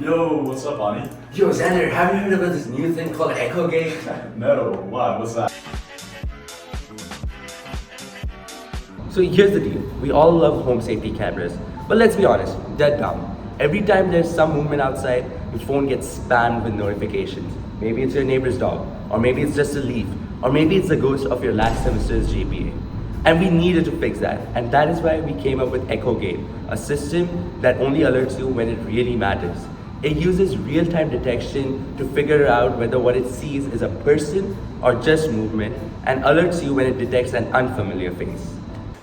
Yo, what's up, Ani? Yo, Xander, have you heard about this new thing called EchoGate? No, why? What's that? So here's the deal. We all love home safety cameras, but let's be honest, dead dumb. Every time there's some movement outside, your phone gets spammed with notifications. Maybe it's your neighbor's dog, or maybe it's just a leaf, or maybe it's the ghost of your last semester's GPA. And we needed to fix that, and that is why we came up with EchoGate, a system that only alerts you when it really matters. It uses real-time detection to figure out whether what it sees is a person or just movement, and alerts you when it detects an unfamiliar face.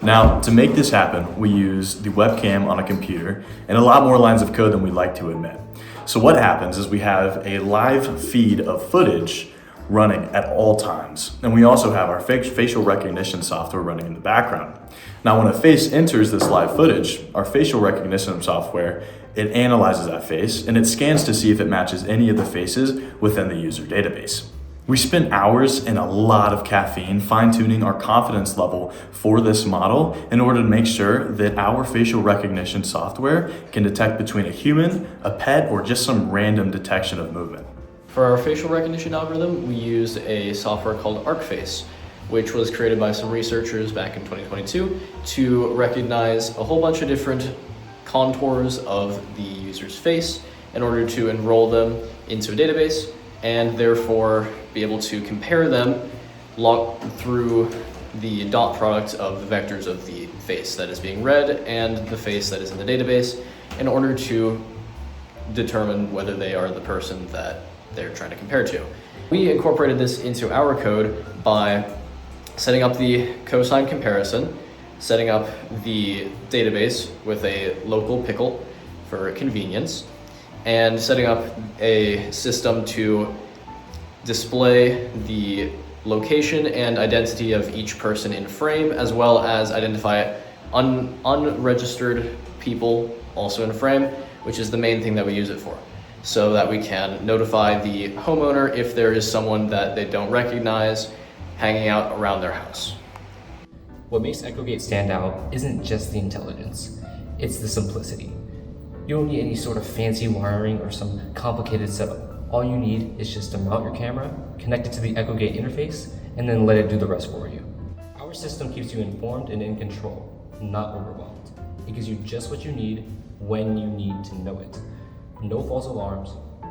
Now, to make this happen, we use the webcam on a computer and a lot more lines of code than we like to admit. So what happens is we have a live feed of footage running at all times. And we also have our facial recognition software running in the background. Now, when a face enters this live footage, our facial recognition software, it analyzes that face and it scans to see if it matches any of the faces within the user database. We spent hours and a lot of caffeine fine-tuning our confidence level for this model in order to make sure that our facial recognition software can detect between a human, a pet, or just some random detection of movement. For our facial recognition algorithm, we used a software called ArcFace, which was created by some researchers back in 2022 to recognize a whole bunch of different contours of the user's face in order to enroll them into a database and therefore be able to compare them through the dot product of the vectors of the face that is being read and the face that is in the database in order to determine whether they are the person that they're trying to compare to. We incorporated this into our code by setting up the cosine comparison, setting up the database with a local pickle for convenience, and setting up a system to display the location and identity of each person in frame, as well as identify unregistered people also in frame, which is the main thing that we use it for, so that we can notify the homeowner if there is someone that they don't recognize hanging out around their house. What makes EchoGate stand out isn't just the intelligence, it's the simplicity. You don't need any sort of fancy wiring or some complicated setup. All you need is just to mount your camera, connect it to the EchoGate interface, and then let it do the rest for you. Our system keeps you informed and in control, not overwhelmed. It gives you just what you need when you need to know it. No false alarms,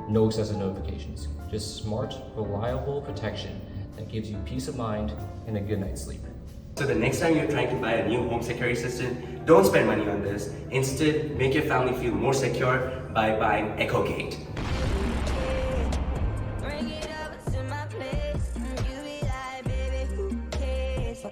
no excessive notifications, just smart, reliable protection that gives you peace of mind and a good night's sleep. So the next time you're trying to buy a new home security system, don't spend money on this. Instead, make your family feel more secure by buying EchoGate. Bring it over to my place. You be like, baby, who cares?